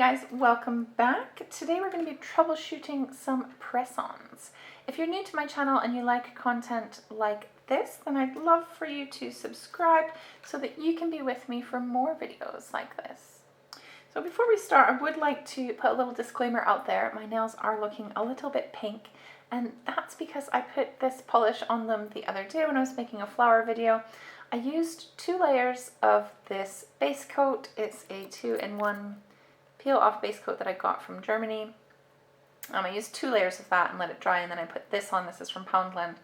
guys, welcome back. Today we're going to be troubleshooting some press-ons. If you're new to my channel and you like content like this, then I'd love for you to subscribe so that you can be with me for more videos like this. So before we start, I would like to put a little disclaimer out there. My nails are looking a little bit pink, and that's because I put this polish on them the other day when I was making a flower video. I used 2 layers of this base coat. It's a 2-in-1 peel off base coat that I got from Germany. I used 2 layers of that and let it dry, and then I put this on. This is from Poundland,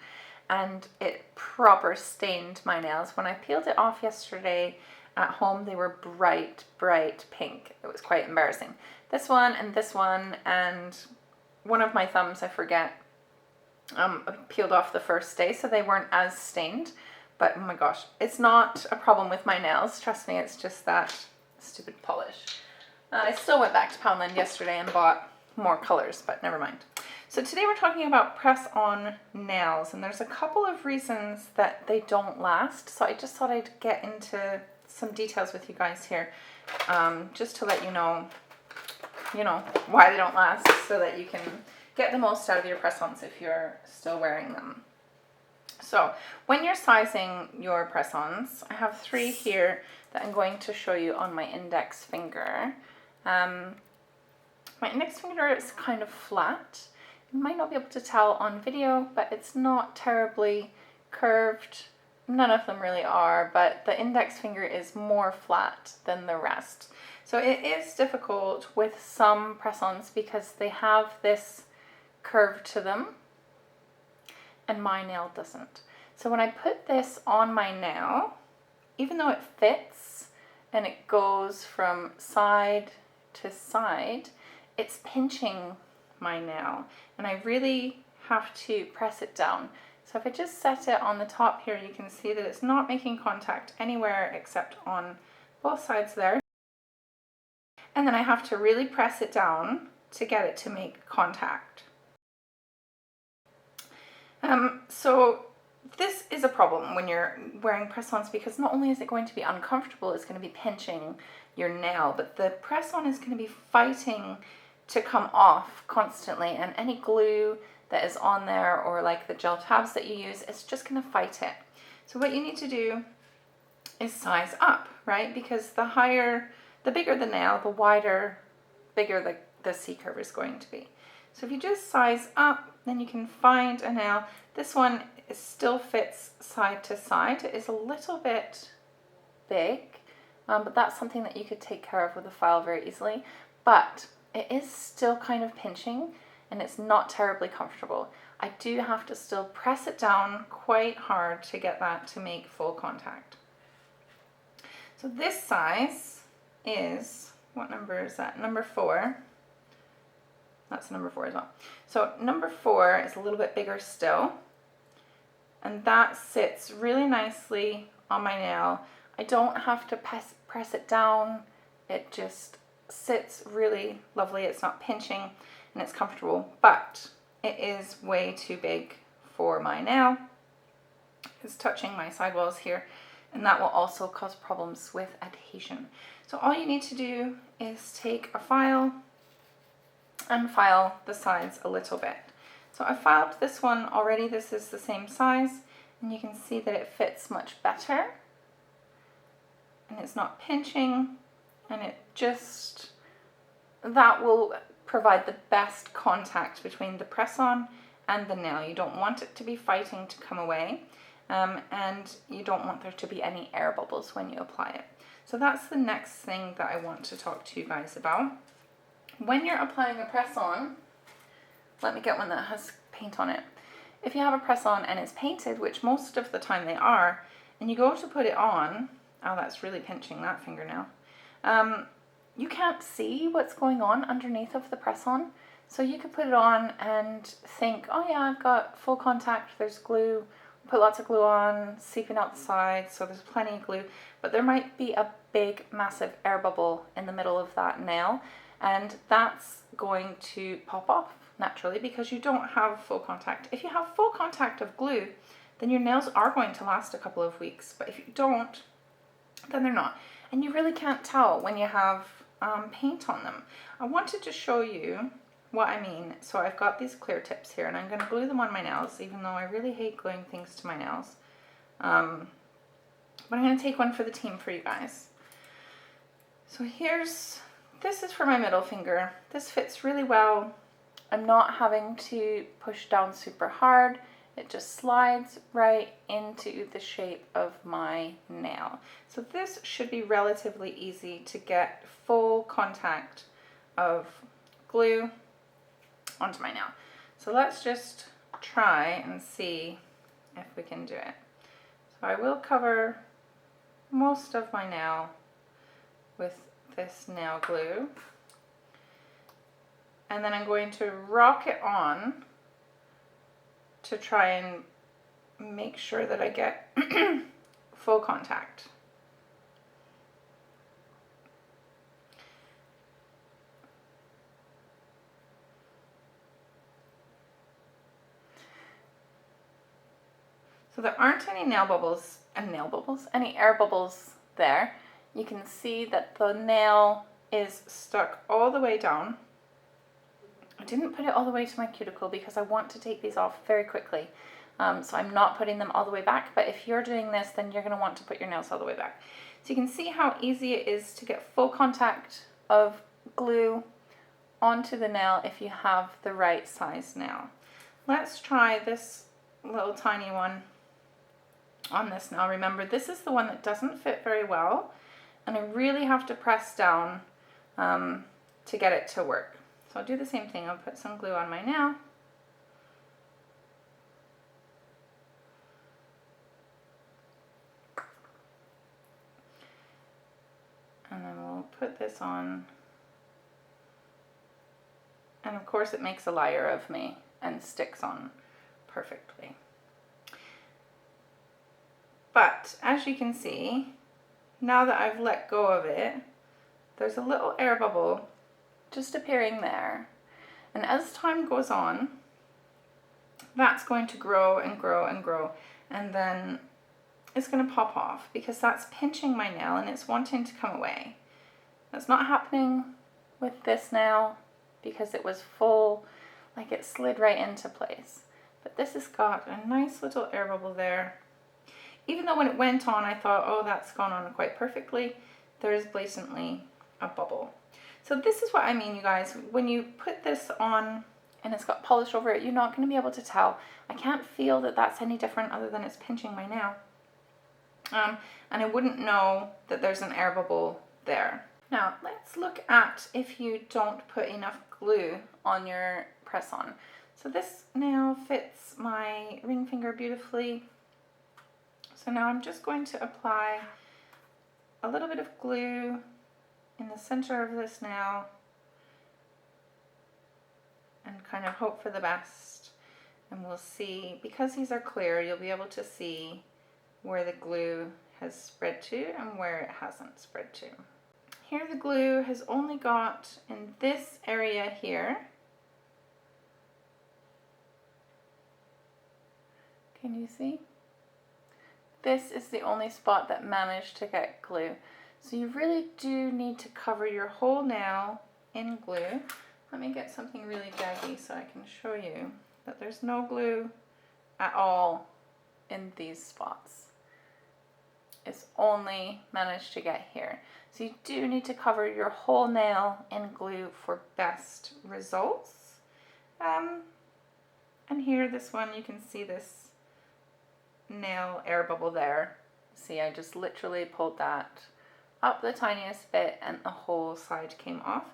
and it proper stained my nails. When I peeled it off yesterday at home, they were bright pink. It was quite embarrassing. This one and one of my thumbs, I forget, peeled off the first day, so they weren't as stained. But oh my gosh, it's not a problem with my nails. Trust me, it's just that stupid polish. I still went back to Poundland yesterday and bought more colors, but never mind. So today we're talking about press-on nails, and there's a couple of reasons that they don't last. So I just thought I'd get into some details with you guys here, just to let you know why they don't last, so that you can get the most out of your press-ons if you're still wearing them. So when you're sizing your press-ons, I have 3 here that I'm going to show you on my index finger. My index finger is kind of flat. You might not be able to tell on video, but it's not terribly curved. None of them really are, but the index finger is more flat than the rest. So it is difficult with some press-ons because they have this curve to them, and my nail doesn't. So when I put this on my nail, even though it fits and it goes from side to side, it's pinching my nail, and I really have to press it down. So if I just set it on the top here, you can see that it's not making contact anywhere except on both sides there. And then I have to really press it down to get it to make contact. So this is a problem when you're wearing press-ons, because not only is it going to be uncomfortable, it's going to be pinching your nail, but the press-on is going to be fighting to come off constantly, and any glue that is on there, or like the gel tabs that you use, it's just going to fight it. So what you need to do is size up, right? Because the bigger the nail, the bigger the C-curve is going to be. So if you just size up, then you can find a nail. This one still fits side to side. It is a little bit big, but that's something that you could take care of with a file very easily. But it is still kind of pinching, and it's not terribly comfortable. I do have to still press it down quite hard to get that to make full contact. So this size is, what number is that? Number 4. That's number 4 as well. So number 4 is a little bit bigger still, and that sits really nicely on my nail. I don't have to press it down. It just sits really lovely. It's not pinching, and it's comfortable, but it is way too big for my nail. It's touching my sidewalls here, and that will also cause problems with adhesion. So all you need to do is take a file and file the sides a little bit. So I filed this one already. This is the same size, and you can see that it fits much better, and it's not pinching, and that will provide the best contact between the press-on and the nail. You don't want it to be fighting to come away, and you don't want there to be any air bubbles when you apply it. So that's the next thing that I want to talk to you guys about. When you're applying a press-on, let me get one that has paint on it. If you have a press-on and it's painted, which most of the time they are, and you go to put it on, oh, that's really pinching that fingernail. You can't see what's going on underneath of the press-on. So you could put it on and think, oh yeah, I've got full contact, there's glue, put lots of glue on, seeping out the sides, so there's plenty of glue, but there might be a big, massive air bubble in the middle of that nail, and that's going to pop off naturally because you don't have full contact. If you have full contact of glue, then your nails are going to last a couple of weeks, but if you don't, then they're not. And you really can't tell when you have paint on them. I wanted to show you what I mean. So I've got these clear tips here, and I'm going to glue them on my nails, even though I really hate gluing things to my nails. But I'm going to take one for the team for you guys. So this is for my middle finger. This fits really well. I'm not having to push down super hard. It just slides right into the shape of my nail. So this should be relatively easy to get full contact of glue onto my nail. So let's just try and see if we can do it. So I will cover most of my nail with this nail glue. And then I'm going to rock it on to try and make sure that I get full contact. So there aren't any any air bubbles there. You can see that the nail is stuck all the way down. I didn't put it all the way to my cuticle because I want to take these off very quickly. So I'm not putting them all the way back, but if you're doing this, then you're going to want to put your nails all the way back. So you can see how easy it is to get full contact of glue onto the nail if you have the right size nail. Let's try this little tiny one on this nail. Remember, this is the one that doesn't fit very well, and I really have to press down to get it to work. So I'll do the same thing. I'll put some glue on my nail. And then we'll put this on. And of course it makes a liar of me and sticks on perfectly. But as you can see, now that I've let go of it, there's a little air bubble just appearing there. And as time goes on, that's going to grow and grow and grow. And then it's going to pop off because that's pinching my nail and it's wanting to come away. That's not happening with this nail because it was full, like it slid right into place. But this has got a nice little air bubble there. Even though when it went on, I thought, oh, that's gone on quite perfectly, there is blatantly a bubble. So this is what I mean, you guys. When you put this on and it's got polish over it, you're not going to be able to tell. I can't feel that that's any different other than it's pinching my nail. And I wouldn't know that there's an air bubble there. Now, let's look at if you don't put enough glue on your press-on. So this nail fits my ring finger beautifully. So now I'm just going to apply a little bit of glue in the center of this nail and kind of hope for the best. And we'll see, because these are clear, you'll be able to see where the glue has spread to and where it hasn't spread to. Here the glue has only got in this area here. Can you see? This is the only spot that managed to get glue. So you really do need to cover your whole nail in glue. Let me get something really jaggy so I can show you that there's no glue at all in these spots. It's only managed to get here. So you do need to cover your whole nail in glue for best results. And here, this one, you can see this nail air bubble there. See, I just literally pulled that up the tiniest bit and the whole side came off.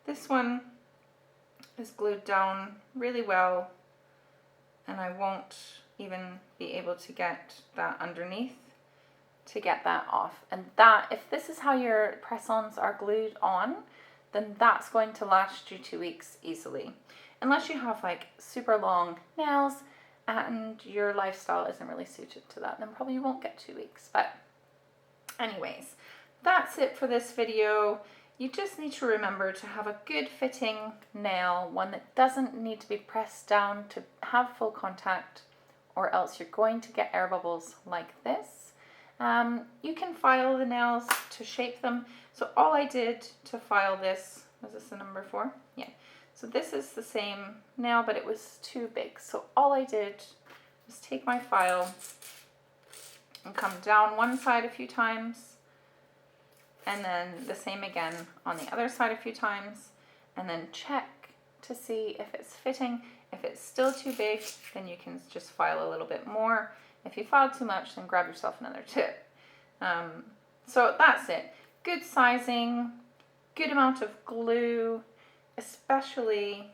This one is glued down really well and I won't even be able to get that underneath to get that off. And that, if this is how your press-ons are glued on, then that's going to last you 2 weeks easily. Unless you have like super long nails and your lifestyle isn't really suited to that, then probably you won't get 2 weeks. But anyways, that's it for this video. You just need to remember to have a good fitting nail, one that doesn't need to be pressed down to have full contact, or else you're going to get air bubbles like this. You can file the nails to shape them. So all I did to file this, was this the number 4? Yeah. So this is the same nail, but it was too big. So all I did was take my file and come down one side a few times, and then the same again on the other side a few times, and then check to see if it's fitting. If it's still too big, then you can just file a little bit more. If you file too much, then grab yourself another tip. So that's it. Good sizing, good amount of glue, especially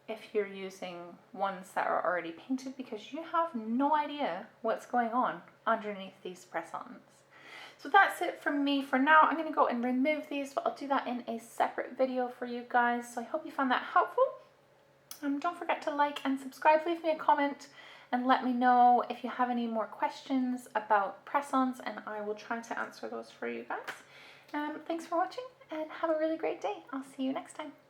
if you're using ones that are already painted, because you have no idea what's going on underneath these press-ons. So that's it from me for now. I'm going to go and remove these, but I'll do that in a separate video for you guys. So I hope you found that helpful. Don't forget to like and subscribe. Leave me a comment and let me know if you have any more questions about press-ons, and I will try to answer those for you guys. Thanks for watching and have a really great day. I'll see you next time.